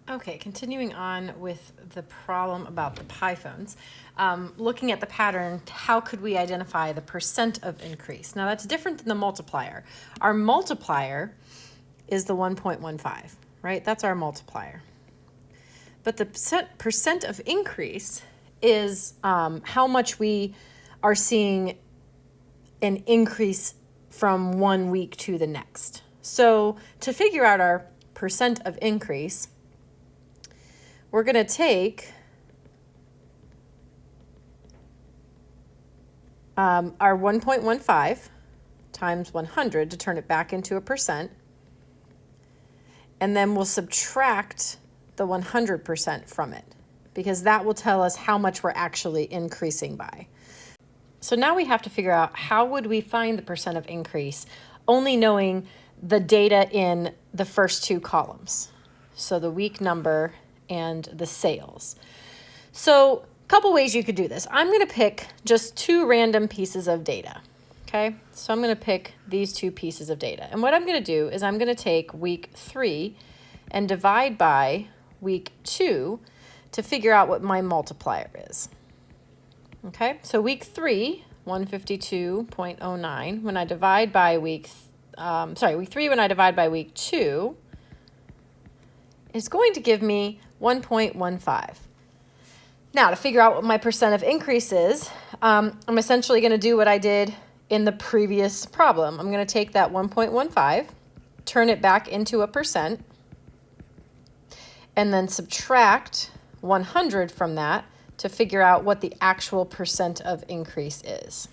Okay, continuing on with the problem about the pi phones. Looking at the pattern, how could we identify the percent of increase? Now that's different than the multiplier. Our multiplier is the 1.15, right? That's our multiplier. But the percent of increase is how much we are seeing an increase from 1 week to the next. So to figure out our percent of increase, we're going to take our 1.15 times 100 to turn it back into a percent, and then we'll subtract the 100% from it, because that will tell us how much we're actually increasing by. So now we have to figure out how would we find the percent of increase, only knowing the data in the first two columns. So the week number and the sales. So a couple ways you could do this. I'm going to pick just two random pieces of data. Okay, so I'm going to pick these two pieces of data. And what I'm going to do is I'm going to take week 3 and divide by week 2 to figure out what my multiplier is. Okay, so week 3, 152.09, when I divide by week 3 when I divide by week 2, is going to give me 1.15. Now, to figure out what my percent of increase is, I'm essentially going to do what I did in the previous problem. I'm going to take that 1.15, turn it back into a percent, and then subtract 100 from that to figure out what the actual percent of increase is.